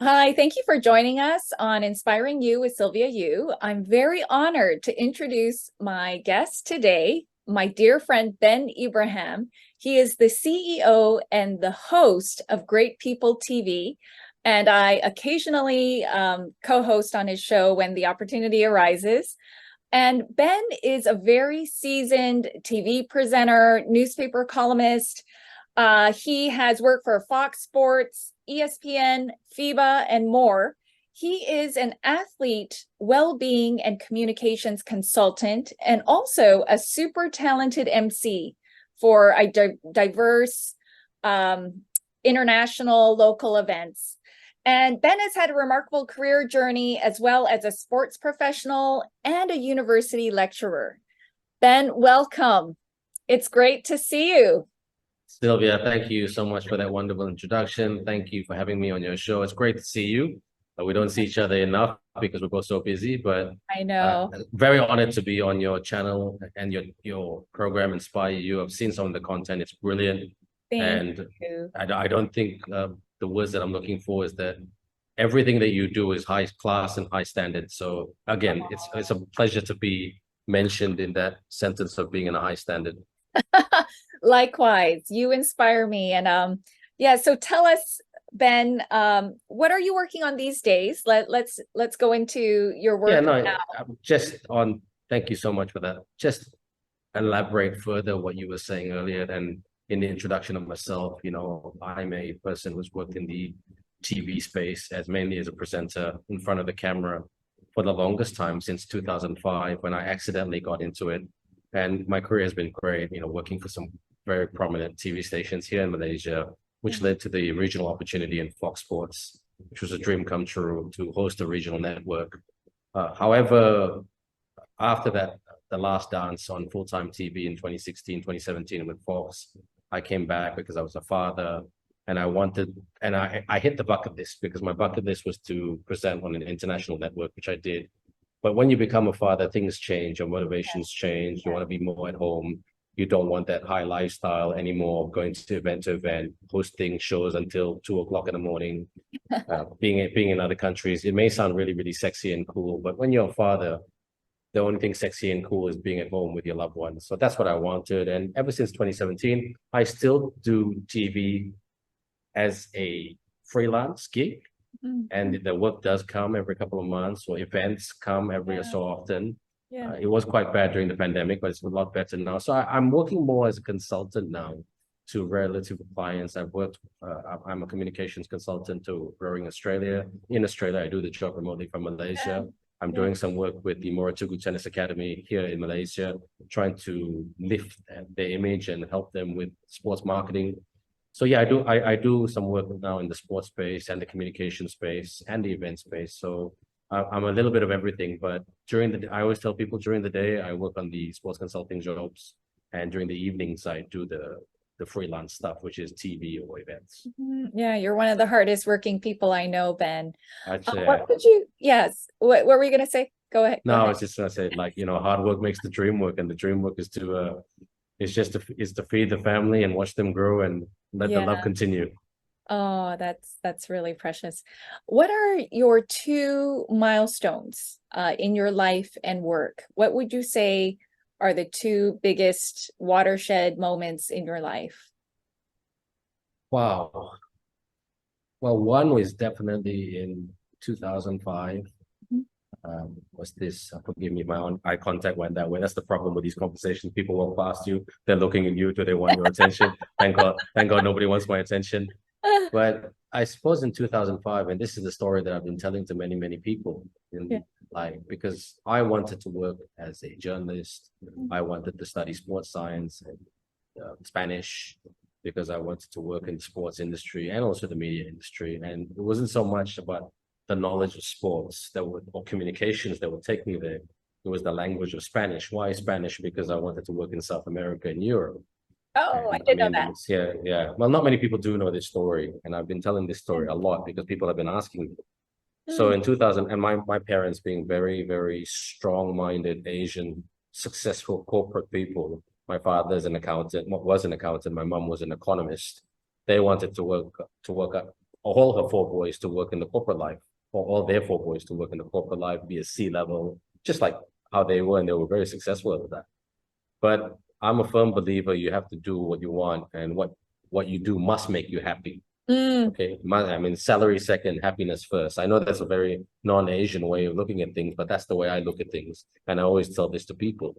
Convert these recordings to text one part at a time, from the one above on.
Hi, thank you for joining us on Inspiring You with Sylvia Yu. I'm very honored to introduce my guest today, my dear friend Ben Ibrahim. He is the CEO and the host of Great People TV, and I occasionally co-host on his show when the opportunity arises. And Ben is a very seasoned TV presenter, newspaper columnist. He has worked for Foxsports, ESPN, FIBA, and more. He is an athlete, well-being, and communications consultant, and also a super talented MC for a diverse international local events. And Ben has had a remarkable career journey as well as a sports professional and a university lecturer. Ben, welcome. It's great to see you. Sylvia, thank you so much for that wonderful introduction. Thank you for having me on your show. It's great to see you. We don't see each other enough because we're both so busy, but I know. very honored to be on your channel and your program, Inspire You. I've seen some of the content. It's brilliant. Thank And you. I don't think the words that I'm looking for is that everything that you do is high class and high standard. So again, it's a pleasure to be mentioned in that sentence of being in a high standard. Likewise, you inspire me. And yeah, so tell us, Ben, what are you working on these days? Let's go into your Yeah, work no, now. just on, thank you so much for that. Just elaborate further what you were saying earlier and in the introduction of myself, I'm a person who's worked in the TV space as mainly as a presenter in front of the camera for the longest time since 2005 when I accidentally got into it. And my career has been great, working for some very prominent TV stations here in Malaysia, which led to the regional opportunity in Foxsports, which was a dream come true to host a regional network. However, after that, the last dance on full-time TV in 2016, 2017 with Fox, I came back because I was a father and I hit the bucket list because my bucket list was to present on an international network, which I did. But when you become a father, things change, your motivations change. You want to be more at home. You don't want that high lifestyle anymore, going to event, hosting shows until 2 o'clock in the morning, being in other countries. It may sound really, really sexy and cool, but when you're a father, the only thing sexy and cool is being at home with your loved ones. So that's what I wanted. And ever since 2017, I still do TV as a freelance gig. And the work does come every couple of months, or events come every so often. It was quite bad during the pandemic, but it's a lot better now. So I'm working more as a consultant now to relative clients. I'm a communications consultant to Growing Australia. In Australia, I do the job remotely from Malaysia. I'm doing some work with the Moratugu Tennis Academy here in Malaysia, trying to lift their image and help them with sports marketing. So yeah, I do some work now in the sports space and the communication space and the event space. So I'm a little bit of everything, but I always tell people during the day, I work on the sports consulting jobs, and during the evenings, I do the freelance stuff, which is TV or events. Yeah, you're one of the hardest working people I know, Ben. Actually, Yes, what were you going to say? Go ahead. no, I was just gonna say, like, hard work makes the dream work, and the dream work is to feed the family and watch them grow and let the love continue. Oh, that's really precious. What are your two milestones in your life and work? What would you say are the two biggest watershed moments in your life? Wow. Well, one was definitely in 2005. Was this, forgive me, my own eye contact went that way. That's the problem with these conversations. People walk past you, they're looking at you, do they want your attention? Thank God nobody wants my attention. But I suppose in 2005, and this is the story that I've been telling to many, many people, because I wanted to work as a journalist. I wanted to study sports science and Spanish because I wanted to work in the sports industry and also the media industry. And it wasn't so much about the knowledge of sports or communications that would take me there. It was the language of Spanish. Why Spanish? Because I wanted to work in South America and Europe. Oh, I did know that. Yeah. Well, not many people do know this story, and I've been telling this story a lot because people have been asking me. So in 2000, and my parents being very, very strong-minded Asian, successful corporate people. My father's was an accountant. My mom was an economist. They wanted to work all her four boys to work in the corporate life, or all their four boys to work in the corporate life, be a C-level, just like how they were, and they were very successful at that. But I'm a firm believer you have to do what you want, and what you do must make you happy. Okay, I mean, salary second, happiness first. I know that's a very non-Asian way of looking at things, but that's the way I look at things. And I always tell this to people.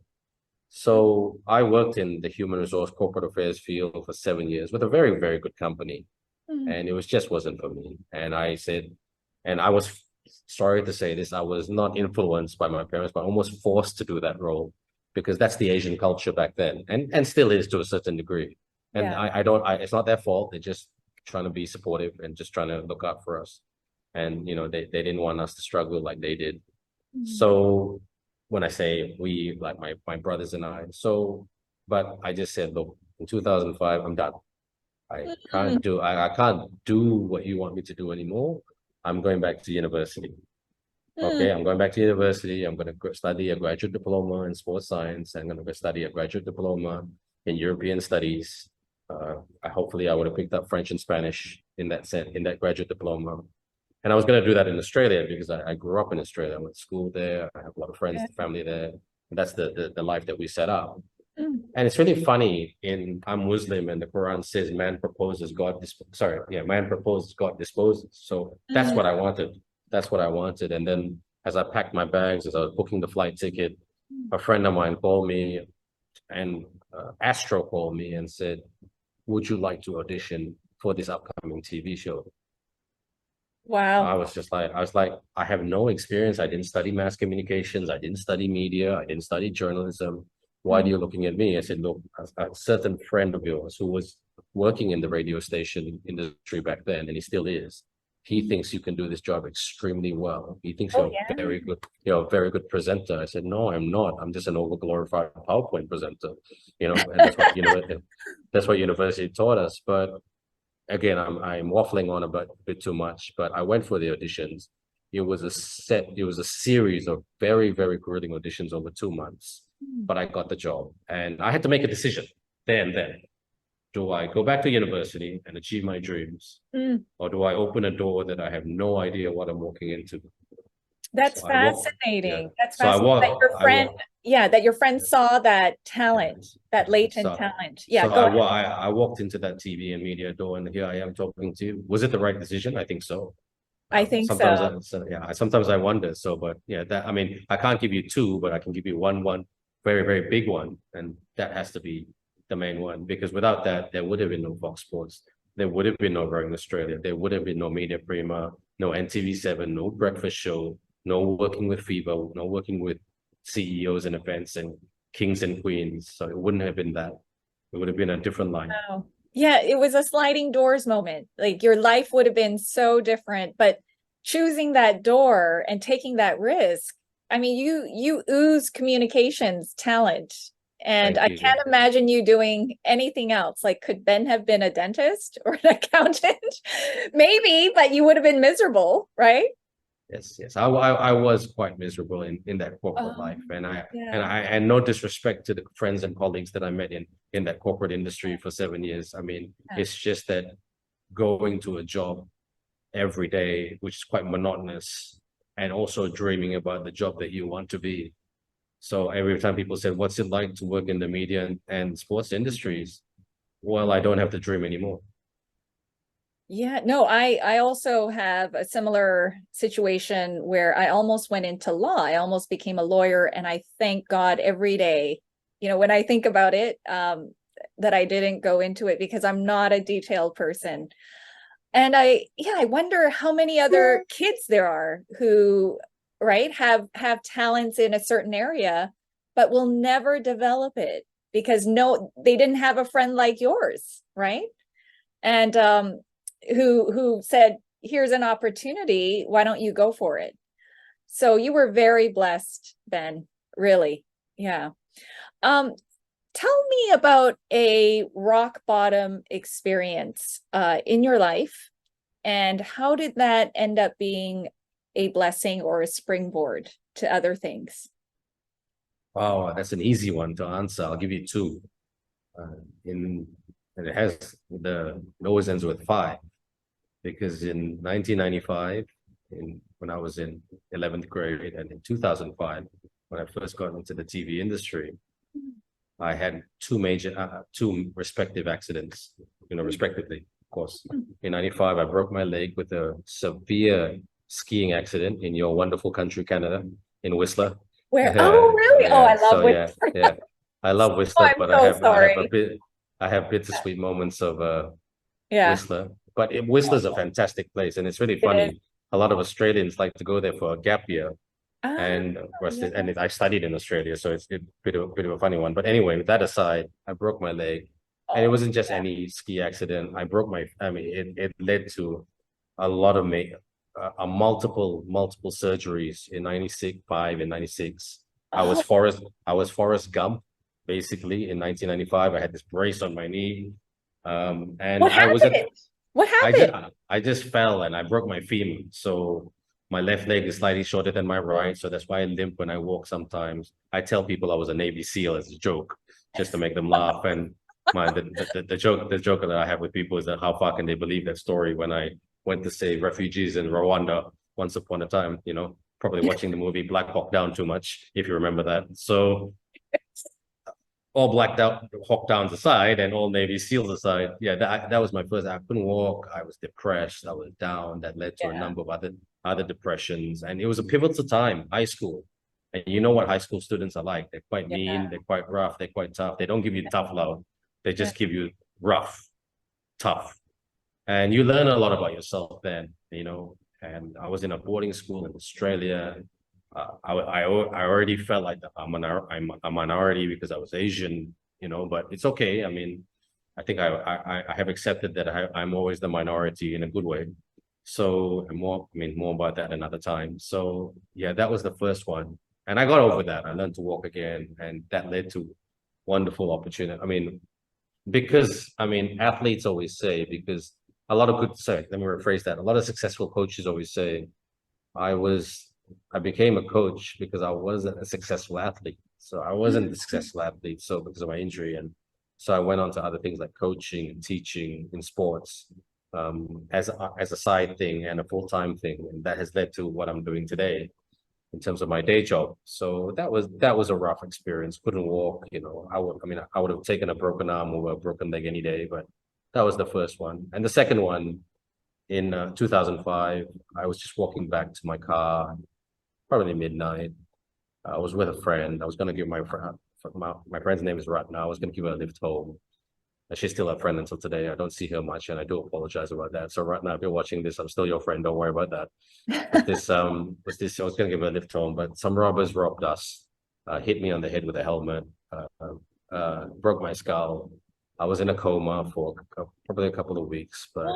So I worked in the human resource corporate affairs field for 7 years with a very, very good company. And it was just wasn't for me. And I said, and I was sorry to say this, I was not influenced by my parents, but almost forced to do that role because that's the Asian culture back then, and still is to a certain degree. And Yeah. it's not their fault. They're just trying to be supportive and just trying to look out for us. And, they didn't want us to struggle like they did. So when I say we, like my brothers and I, but I just said, look, in 2005, I'm done. I can't do what you want me to do anymore. I'm going back to university. Okay, I'm going back to university. I'm going to study a graduate diploma in sports science. I'm going to go study a graduate diploma in European studies. Hopefully I would have picked up French and Spanish in that graduate diploma. And I was going to do that in Australia because I grew up in Australia. I went to school there. I have a lot of friends, family there. And that's the life that we set up. And it's really funny. I'm Muslim, and the Quran says man proposes, God disposes. So that's what I wanted. That's what I wanted. And then as I packed my bags, as I was booking the flight ticket, a friend of mine called me, and Astro called me and said, would you like to audition for this upcoming TV show? Wow. I was like, I have no experience. I didn't study mass communications. I didn't study media. I didn't study journalism. Why are you looking at me? I said, look, a certain friend of yours who was working in the radio station industry back then, and he still is, he thinks you can do this job extremely well. He thinks you're very good, a very good presenter. I said, no, I'm not. I'm just an overglorified PowerPoint presenter, and that's what university taught us. But again, I'm waffling on a bit too much, but I went for the auditions. It was a series of very, very grueling auditions over 2 months, but I got the job, and I had to make a decision then. Do I go back to university and achieve my dreams, or do I open a door that I have no idea what I'm walking into? That's fascinating. That's So I fascinating that your friend, that your friend saw that talent, that latent talent. Yeah, go ahead. I walked into that TV and media door, and here I am talking to you. Was it the right decision? I think so. I think sometimes sometimes I wonder. So, but I mean, I can't give you two, but I can give you one very, very big one, and that has to be the main one, because without that, there would have been no Foxsports. There would have been no Growing Australia. There would have been no Media Prima, no NTV7, no breakfast show, no working with FIBA, no working with CEOs and events and kings and queens. So it wouldn't have been that. It would have been a different line. Wow. Yeah, it was a sliding doors moment. Like your life would have been so different, but choosing that door and taking that risk. I mean, you ooze communications talent. And I can't imagine you doing anything else. Like, could Ben have been a dentist or an accountant? Maybe, but you would have been miserable, right? Yes. I was quite miserable in that corporate life, and no disrespect to the friends and colleagues that I met in that corporate industry for 7 years. I mean, it's just that going to a job every day, which is quite monotonous, and also dreaming about the job that you want to be. So every time people said, what's it like to work in the media and sports industries? Well, I don't have to dream anymore. Yeah, no, I also have a similar situation where I almost went into law. I almost became a lawyer, and I thank God every day, when I think about it, that I didn't go into it, because I'm not a detailed person. And I wonder how many other kids there are who, right, have talents in a certain area, but will never develop it because they didn't have a friend like yours, right? And who said, here's an opportunity, why don't you go for it? So you were very blessed, Ben, really. Yeah. Tell me about a rock bottom experience in your life, and how did that end up being a blessing or a springboard to other things? Wow, that's an easy one to answer. I'll give you two. And it always ends with 5. because in 1995, when I was in 11th grade, and in 2005, when I first got into the TV industry, I had two respective accidents, respectively, of course. In 95, I broke my leg with a severe skiing accident in your wonderful country, Canada, in Whistler. Where? Oh, really? Oh, I love Whistler. Yeah. I love Whistler, I'm but so sorry. I have bittersweet moments of Yeah. Whistler. But Whistler's a fantastic place, and it's really funny. A lot of Australians like to go there for a gap year. And of course, I studied in Australia, so it's a bit of a funny one. But anyway, with that aside, I broke my leg, and it wasn't just any ski accident. I mean, it led to a lot of multiple surgeries in 96, 5 and 96. I was Forrest Gump, basically, in 1995. I had this brace on my knee. And what happened? What happened? I just fell and I broke my femur. So my left leg is slightly shorter than my right. So that's why I limp when I walk sometimes. I tell people I was a Navy SEAL as a joke, just to make them laugh. And the joke that I have with people is that how far can they believe that story when I went to save refugees in Rwanda once upon a time, probably watching the movie Black Hawk Down too much, if you remember that. So all blacked out Hawk Downs aside and all Navy SEALs aside, yeah, that was my first. I couldn't walk. I was depressed. I was down. That led to a number of other depressions, and it was a pivotal time, high school. And you know what high school students are like? They're quite mean. They're quite rough. They're quite tough. They don't give you tough love. They just give you rough, tough, and you learn a lot about yourself then. And I was in a boarding school in Australia. I already felt like I'm a minority because I was Asian, but it's okay. I mean, I think I have accepted that I'm always the minority in a good way. So more about that another time. So yeah, that was the first one. And I got over that. I learned to walk again, and that led to wonderful opportunity. I mean, because athletes always say, because let me rephrase that. A lot of successful coaches always say, I became a coach because I wasn't a successful athlete. So I wasn't a successful athlete. So because of my injury. And so I went on to other things like coaching and teaching in sports, as a side thing and a full-time thing. And that has led to what I'm doing today in terms of my day job. So that was a rough experience. Couldn't walk, I would have taken a broken arm or a broken leg any day, but that was the first one. And the second one, in 2005, I was just walking back to my car, probably midnight. I was with a friend. I was going to give my friend's name is Ratna. I was going to give her a lift home. And she's still a friend until today. I don't see her much, and I do apologize about that. So Ratna, if you're watching this, I'm still your friend. Don't worry about that. I was going to give her a lift home, but some robbers robbed us, hit me on the head with a helmet, broke my skull. I was in a coma for probably a couple of weeks, but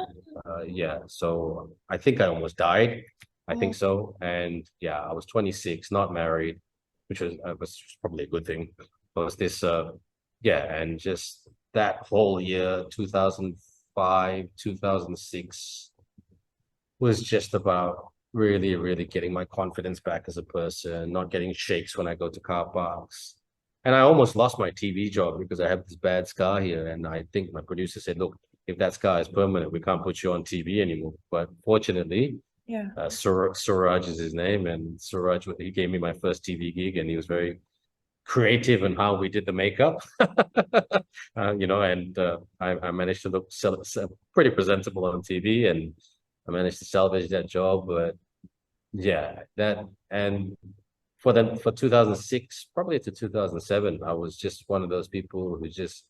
yeah. So I think I almost died. I think so. And yeah, I was 26, not married, which was probably a good thing. It was this, and just that whole year, 2005, 2006, was just about really, really getting my confidence back as a person, not getting shakes when I go to car parks. And I almost lost my TV job because I have this bad scar here. And I think my producer said, look, if that scar is permanent, we can't put you on TV anymore. But fortunately, Suraj is his name. And Suraj, he gave me my first TV gig, and he was very creative in how we did the makeup. I managed to look pretty presentable on TV, and I managed to salvage that job. But yeah, and for 2006, probably to 2007, I was just one of those people who just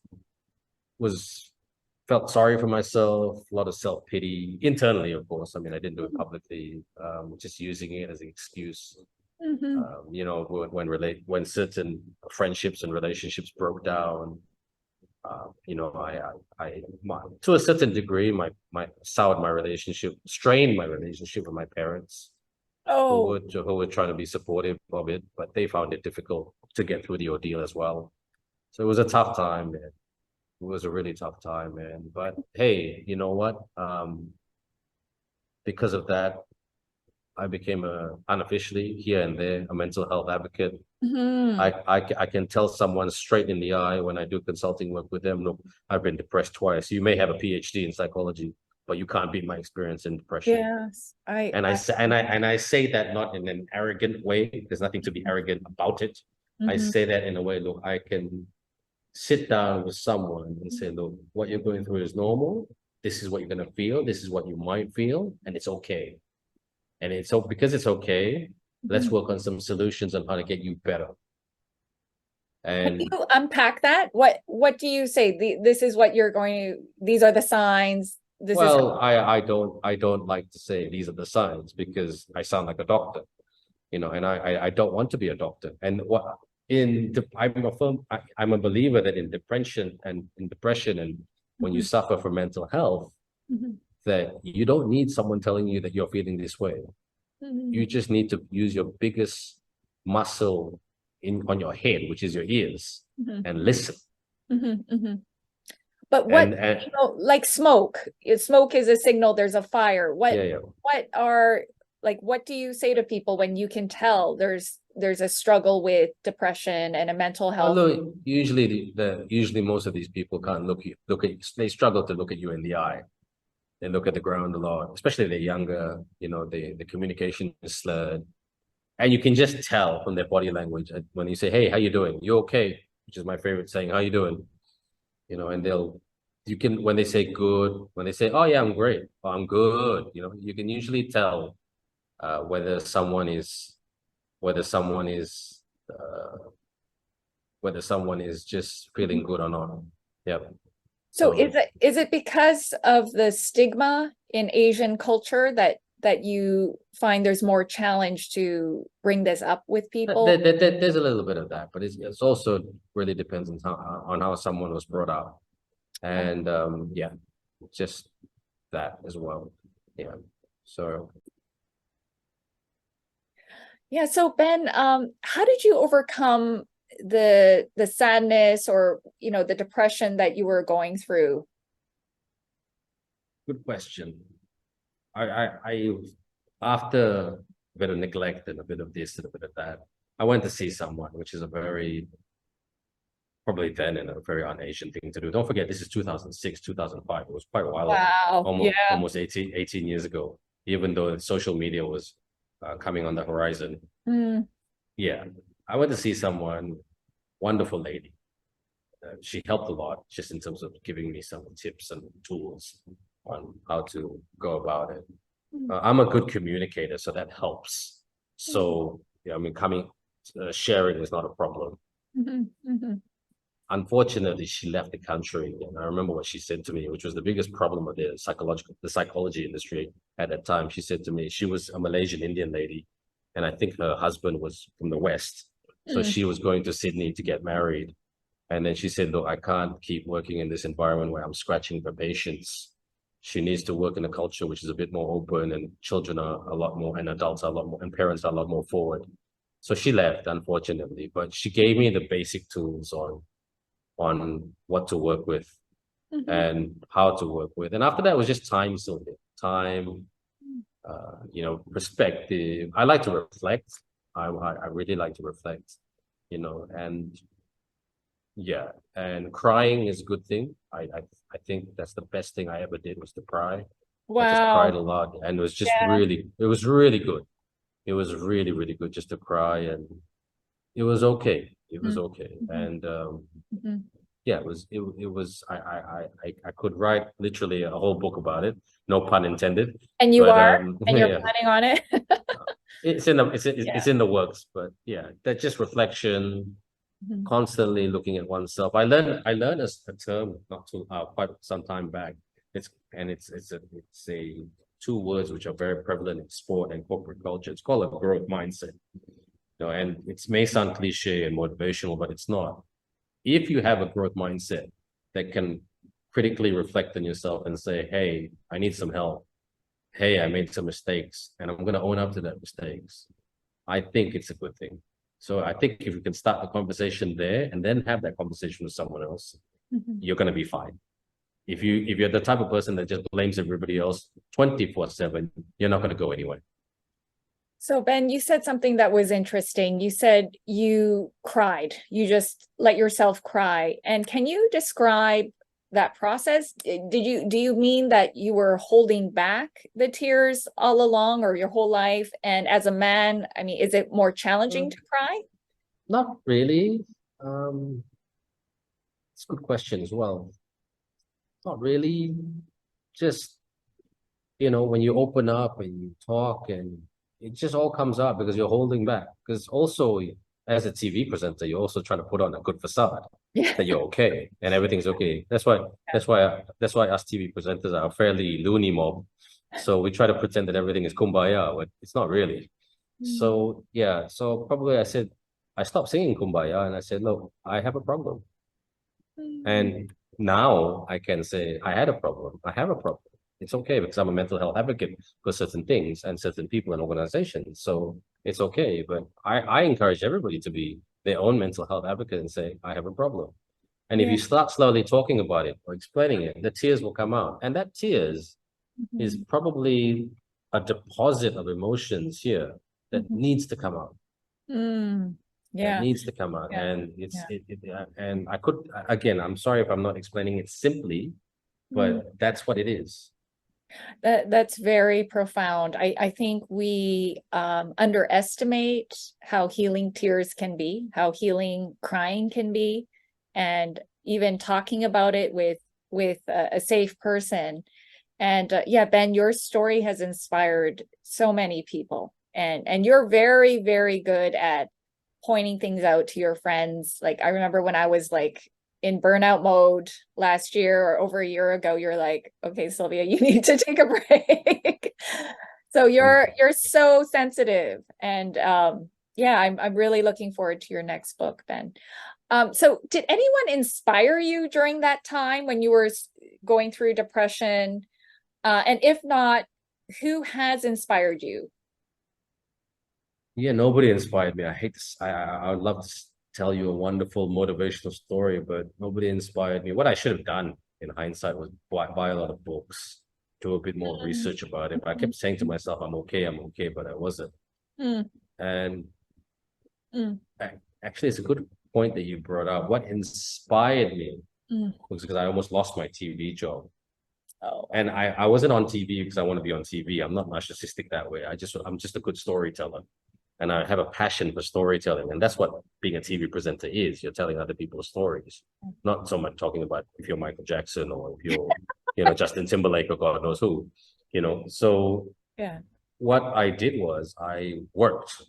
felt sorry for myself, a lot of self-pity internally, of course. I mean, I didn't do it publicly, just using it as an excuse. When certain friendships and relationships broke down, to a certain degree, strained my relationship with my parents. Who were trying to be supportive of it, but they found it difficult to get through the ordeal as well. So it was a tough time, man. It was a really tough time, man. But hey, you know what? Because of that, I became unofficially here and there a mental health advocate. I can tell someone straight in the eye when I do consulting work with them, look, I've been depressed twice. You may have a PhD in psychology, but you can't beat my experience in depression. Yes, I say that not in an arrogant way. There's nothing to be arrogant about it. I say that in a way, look, I can sit down with someone and say, look, what you're going through is normal. This is what you're going to feel. This is what you might feel, and it's okay. And it's so because it's okay, let's work on some solutions on how to get you better. Can And you unpack that? What do you say? This is what you're going to, these are the signs. This is I don't like to say these are the signs because I sound like a doctor, you know, and I don't want to be a doctor. And I'm a believer that in depression and when you suffer from mental health, that you don't need someone telling you that you're feeling this way. You just need to use your biggest muscle on your head, which is your ears, and listen. But what, you know, like smoke is a signal there's a fire. What do you say to people when you can tell there's a struggle with depression and a mental health? Although usually most of these people can't they struggle to look at you in the eye. They look at the ground a lot, especially they're younger, you know, the communication is slurred. And you can just tell from their body language when you say, hey, how you doing? You okay? Which is my favorite saying, how you doing? You know, and when they say good, when they say, oh yeah, I'm great, or I'm good, you know, you can usually tell whether someone is just feeling good or not. Yep. So is it because of the stigma in Asian culture that you find there's more challenge to bring this up with people? There's a little bit of that, but it's also really depends on how someone was brought up. And just that as well. Yeah. So Ben, how did you overcome the sadness or, you know, the depression that you were going through? good question. I after a bit of neglect and a bit of this and a bit of that, I went to see someone, which is probably then and a very un-Asian thing to do. Don't forget, this is 2006, 2005. It was quite a while ago, almost 18 years ago, even though social media was coming on the horizon. Yeah, I went to see someone, wonderful lady. She helped a lot just in terms of giving me some tips and tools on how to go about it. I'm a good communicator, so that helps. So, yeah, I mean, sharing is not a problem. Unfortunately, she left the country, and I remember what she said to me, which was the biggest problem of the psychology industry at that time. She said to me, she was a Malaysian Indian lady, and I think her husband was from the West. So she was going to Sydney to get married. And then she said, look, I can't keep working in this environment where I'm scratching for patients. She needs to work in a culture which is a bit more open, and children are a lot more, and adults are a lot more, and parents are a lot more forward. So she left, unfortunately, but she gave me the basic tools on what to work with and how to work with. And after that, it was just time, Sylvia. Time, you know, perspective. I like to reflect. I really like to reflect, you know, and yeah, and crying is a good thing. I think that's the best thing I ever did was to cry. Wow. I just cried a lot, and it was just it was really good. It was really, really good just to cry, and it was okay. It was okay. And yeah, it was I could write literally a whole book about it, no pun intended. And you're planning on it? It's in the works, but yeah, that's just reflection, constantly looking at oneself. I learned a term not too quite some time back. It's a two words which are very prevalent in sport and corporate culture. It's called a growth mindset. You know, and it may sound cliche and motivational, but it's not. If you have a growth mindset that can critically reflect on yourself and say, hey, I need some help. Hey, I made some mistakes, and I'm going to own up to that mistakes. I think it's a good thing. So I think if you can start the conversation there and then have that conversation with someone else, you're going to be fine. If you're the type of person that just blames everybody else 24/7, you're not going to go anywhere. So Ben, you said something that was interesting. You said you cried. You just let yourself cry. And can you describe that process? Do you mean that you were holding back the tears all along or your whole life? And as a man, I mean, is it more challenging to cry? Not really. It's a good question as well. Not really. Just, when you open up and you talk and it just all comes out because you're holding back. Because also, as a TV presenter, you're also trying to put on a good facade Yeah. that you're okay and everything's okay. That's why us TV presenters are a fairly loony mob. So we try to pretend that everything is kumbaya, but it's not really. So yeah, so probably I stopped singing kumbaya and I said, look, I have a problem. And now I can say I had a problem. I have a problem. It's okay because I'm a mental health advocate for certain things and certain people and organizations. So it's okay. But I encourage everybody to be their own mental health advocate and say, I have a problem. And if you start slowly talking about it or explaining it, the tears will come out. And that tears is probably a deposit of emotions here that needs to come out. That needs to come out. And and I could, again, I'm sorry if I'm not explaining it simply, but that's what it is. That's very profound. I think we underestimate how healing tears can be, how healing crying can be, and even talking about it with a safe person. And yeah, Ben, your story has inspired so many people, and you're very, very good at pointing things out to your friends. Like I remember when I was like in burnout mode last year or over a year ago, you're like, okay, Sylvia, you need to take a break. So you're so sensitive. And yeah, I'm really looking forward to your next book, Ben. So did anyone inspire you during that time when you were going through depression? And if not, who has inspired you? Yeah, nobody inspired me. I hate this. I would love to tell you a wonderful motivational story, but nobody inspired me. What I should have done in hindsight was buy a lot of books, do a bit more research about it. But I kept saying to myself, I'm okay, but I wasn't. And actually, it's a good point that you brought up. What inspired me was because I almost lost my TV job. Oh. And I wasn't on TV because I want to be on TV. I'm not narcissistic that way. I'm just a good storyteller. And I have a passion for storytelling. And that's what being a TV presenter is. You're telling other people's stories, not so much talking about if you're Michael Jackson or if you're, Justin Timberlake or God knows who, So yeah, what I did was I worked.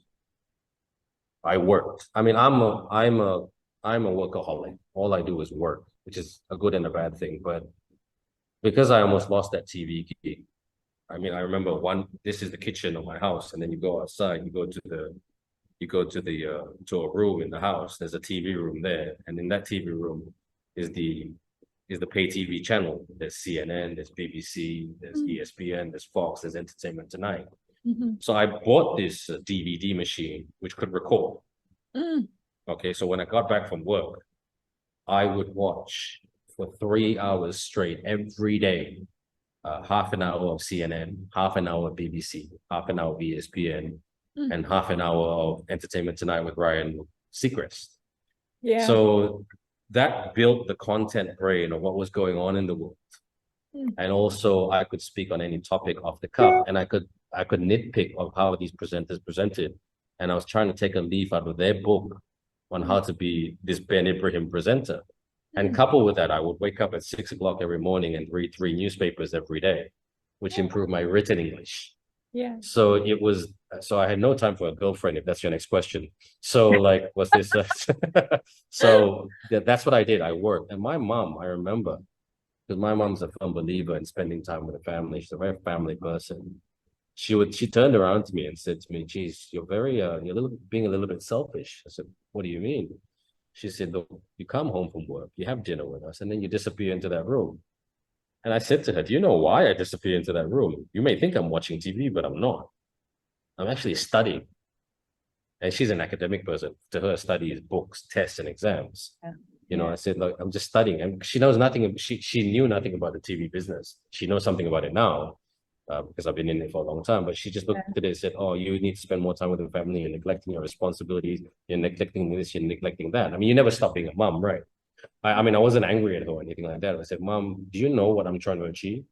I mean, I'm a workaholic. All I do is work, which is a good and a bad thing. But because I almost lost that TV gig, I mean, I remember this is the kitchen of my house, and then you go outside, you go to a room in the house. There's a TV room there, and in that TV room is the pay TV channel. There's CNN, there's BBC, there's ESPN, there's Fox, there's Entertainment Tonight. So I bought this DVD machine which could record. Okay, so when I got back from work, I would watch for 3 hours straight every day. Half an hour of CNN, half an hour of BBC, half an hour of ESPN, and half an hour of Entertainment Tonight with Ryan Seacrest. Yeah. So that built the content brain of what was going on in the world. And also I could speak on any topic off the cuff, and I could nitpick of how these presenters presented. And I was trying to take a leaf out of their book on how to be this Ben Ibrahim presenter. And coupled with that, I would wake up at 6 o'clock every morning and read 3 newspapers every day, which improved my written English. Yeah. So I had no time for a girlfriend, if that's your next question. So like, what's this? So that's what I did. I worked. And my mom, I remember, because my mom's a firm believer in spending time with the family. She's a very family person. She turned around to me and said to me, geez, you're being a little bit selfish. I said, what do you mean? She said, look, you come home from work, you have dinner with us, and then you disappear into that room. And I said to her, do you know why I disappear into that room? You may think I'm watching TV, but I'm not. I'm actually studying. And she's an academic person. To her, study is books, tests, and exams. I said, look, I'm just studying. And she knows nothing. She knew nothing about the TV business. She knows something about it now because I've been in it for a long time. But she just looked at it and said, oh, you need to spend more time with the family. You're neglecting your responsibilities. You're neglecting this. You're neglecting that. I mean, you never stop being a mom, right? I mean, I wasn't angry at her or anything like that. I said, Mom, do you know what I'm trying to achieve?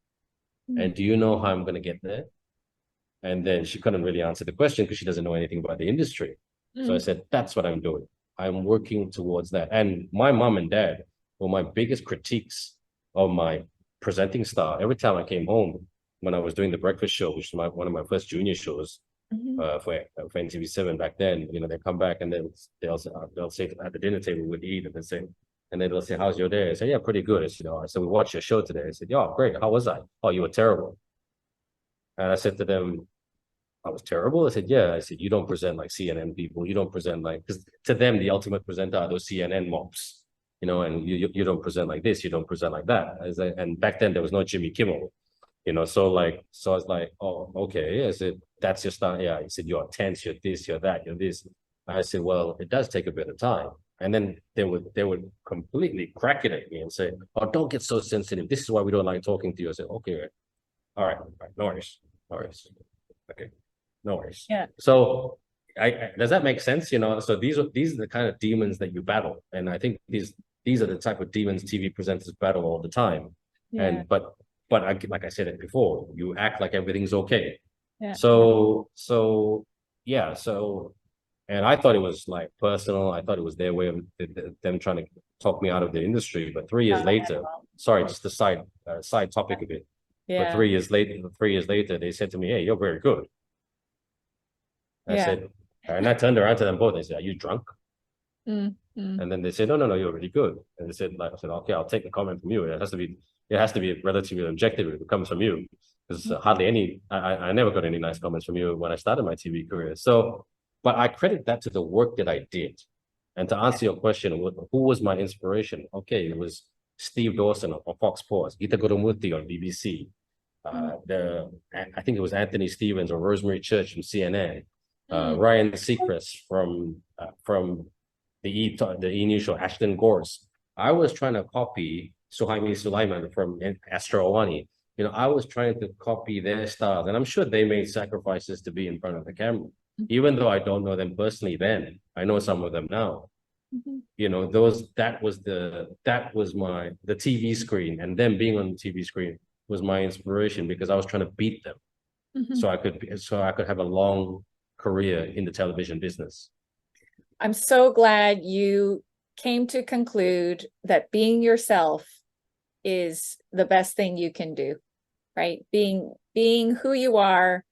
And do you know how I'm going to get there? And then she couldn't really answer the question because she doesn't know anything about the industry. So I said, that's what I'm doing. I'm working towards that. And my mom and dad were my biggest critiques of my presenting style. Every time I came home, when I was doing the breakfast show, which was one of my first junior shows for NTV7 back then, you know, they come back and they'll say at the dinner table we'd eat and they say, and then they'll say, how's your day? I said, yeah, pretty good. I said, I said, we watched your show today. I said, yeah, great. How was I? Oh, you were terrible. And I said to them, I was terrible. I said, yeah. I said, you don't present like CNN people. You don't present like, because to them, the ultimate presenter are those CNN mobs, you know, and you don't present like this. You don't present like that. And back then there was no Jimmy Kimmel, you know, so I was like, oh, okay. I said, that's your style. Yeah. He said, you're tense, you're this, you're that, you're this. I said, well, it does take a bit of time. And then they would completely crack it at me and say, oh, don't get so sensitive. This is why we don't like talking to you. I said, okay, all right, no worries. Okay, no worries. Yeah. So does that make sense? You know, so these are the kind of demons that you battle. And I think these are the type of demons TV presenters battle all the time. Yeah. And but like I said it before, you act like everything's okay. Yeah. So yeah, and I thought it was like personal. I thought it was their way of them trying to talk me out of the industry. But 3 years later, sorry, just the side topic of it. Yeah. But 3 years later, they said to me, "Hey, you're very good." I said, and I turned around to them both. They said, "Are you drunk?" And then they said, "No, you're really good." And they said, I said, "Okay, I'll take the comment from you. It has to be relatively objective if it comes from you, because hardly any. I never got any nice comments from you when I started my TV career. So, but I credit that to the work that I did. And to answer your question, who was my inspiration? Okay, it was Steve Dawson on Foxsports, Gita Gurumurthy on BBC. I think it was Anthony Stevens or Rosemary Church from CNN. Ryan Seacrest from the E News show, Ashton Gorse. I was trying to copy Suhaimi Sulaiman from Astro Awani. You know, I was trying to copy their styles, and I'm sure they made sacrifices to be in front of the camera. Even though I don't know them personally then, I know some of them now. You know, that was the TV screen, and them being on the TV screen was my inspiration, because I was trying to beat them. So I could have a long career in the television business. I'm so glad you came to conclude that being yourself is the best thing you can do, right? Being who you are.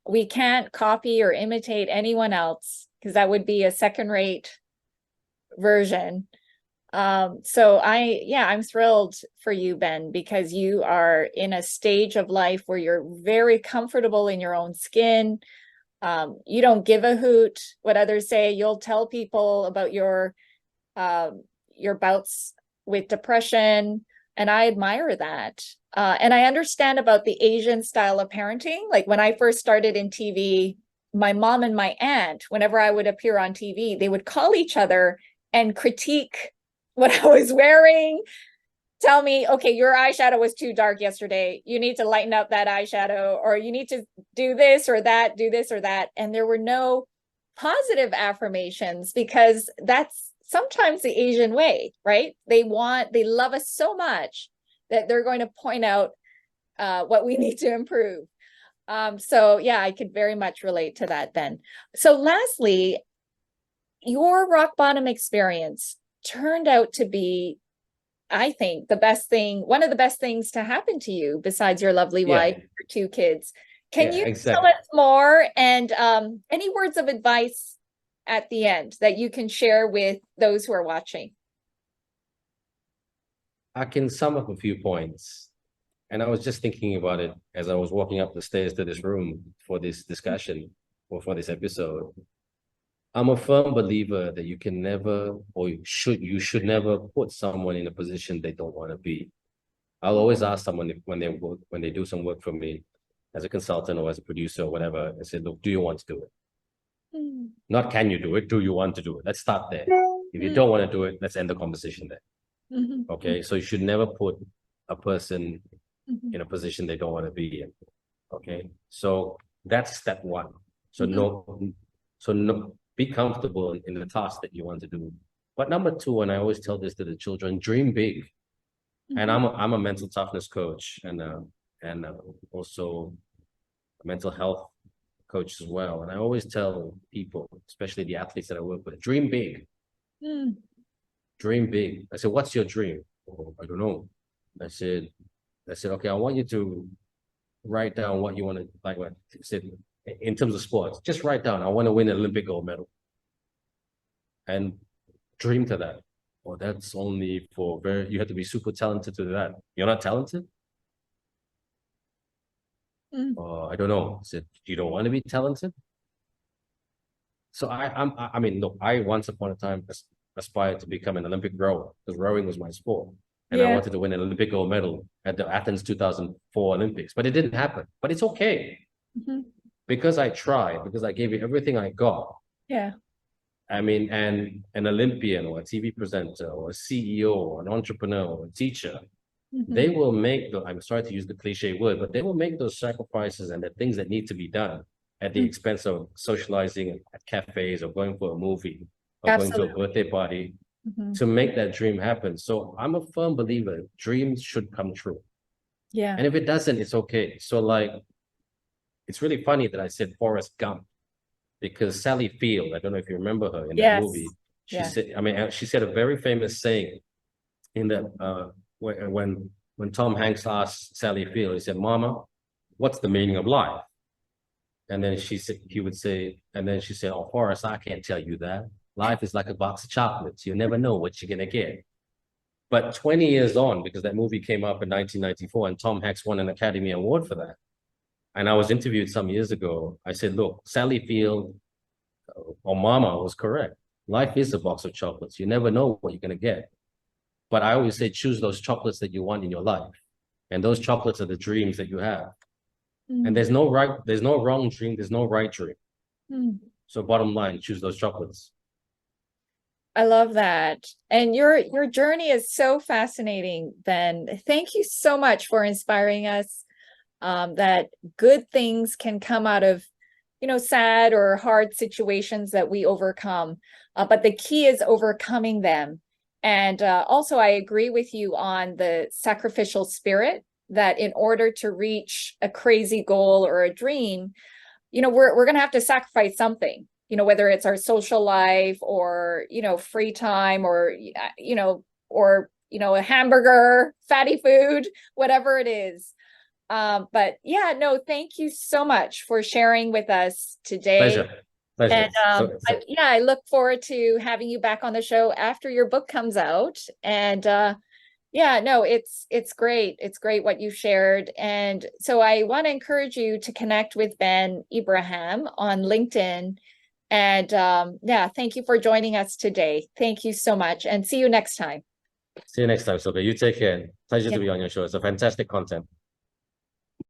We can't copy or imitate anyone else, because that would be a second-rate version. So I'm thrilled for you, Ben, because you are in a stage of life where you're very comfortable in your own skin. You don't give a hoot what others say. You'll tell people about your bouts with depression, and I admire that. And I understand about the Asian style of parenting. Like when I first started in TV, my mom and my aunt, whenever I would appear on TV, they would call each other and critique what I was wearing, tell me, okay, your eyeshadow was too dark yesterday. You need to lighten up that eyeshadow, or you need to do this or that, do this or that. And there were no positive affirmations, because that's sometimes the Asian way, right? They love us so much that they're going to point out what we need to improve. So yeah, I could very much relate to that, Ben. So lastly, your rock bottom experience turned out to be, I think, one of the best things to happen to you, besides your lovely wife, your 2 kids. Can you tell us more, and any words of advice at the end that you can share with those who are watching? I can sum up a few points. And I was just thinking about it as I was walking up the stairs to this room for this discussion, or for this episode. I'm a firm believer that you can never, or you should never put someone in a position they don't want to be. I'll always ask someone when they do some work for me as a consultant or as a producer or whatever, I say, look, do you want to do it? Not can you do it, do you want to do it? Let's start there. If you don't want to do it, let's end the conversation there. Okay, so you should never put a person in a position they don't want to be in. Okay, so that's step one. So no, be comfortable in the task that you want to do, But number two, and I always tell this to the children, dream big. And I'm a mental toughness coach and also a mental health coach as well. And I always tell people, especially the athletes that I work with, dream big. Dream big. I said, what's your dream? Oh, I don't know. I said, okay, I want you to write down what you want to, like what I said, in terms of sports, just write down, I want to win an Olympic gold medal. And dream to that. Well, that's only for you have to be super talented to do that. You're not talented? I don't know. I said, you don't want to be talented? So I mean, look, I once upon a time aspired to become an Olympic rower because rowing was my sport. And I wanted to win an Olympic gold medal at the Athens 2004 Olympics, but it didn't happen. But it's okay. Because I tried, because I gave it everything I got. Yeah. I mean, and an Olympian or a TV presenter or a CEO or an entrepreneur or a teacher, they will make I'm sorry to use the cliche word, but they will make those sacrifices and the things that need to be done at the expense of socializing at cafes or going for a movie or going to a birthday party to make that dream happen. So I'm a firm believer, dreams should come true. Yeah. And if it doesn't, it's okay. So like, it's really funny that I said Forrest Gump, because Sally Field, I don't know if you remember her in that movie. She said, I mean, she said a very famous saying in that when Tom Hanks asked Sally Field, he said, "Mama, what's the meaning of life?" And then he would say, and then she said, "Oh, Forrest, I can't tell you that. Life is like a box of chocolates. You never know what you're gonna get." But 20 years on, because that movie came up in 1994 and Tom Hanks won an Academy Award for that. And I was interviewed some years ago. I said, look, Sally Field or Mama was correct. Life is a box of chocolates. You never know what you're going to get. But I always say, choose those chocolates that you want in your life. And those chocolates are the dreams that you have. And there's no wrong dream. There's no right dream. So bottom line, choose those chocolates. I love that. And your journey is so fascinating, Ben. Thank you so much for inspiring us. That good things can come out of, sad or hard situations that we overcome. But the key is overcoming them. And also, I agree with you on the sacrificial spirit, that in order to reach a crazy goal or a dream, we're going to have to sacrifice something, whether it's our social life or, free time or, a hamburger, fatty food, whatever it is. But yeah, no, thank you so much for sharing with us today. Pleasure. And I look forward to having you back on the show after your book comes out. And it's great. It's great what you shared. And so I want to encourage you to connect with Ben Ibrahim on LinkedIn. And thank you for joining us today. Thank you so much, and see you next time. See you next time, Sylvia. You take care. Pleasure to be on your show. It's a fantastic content.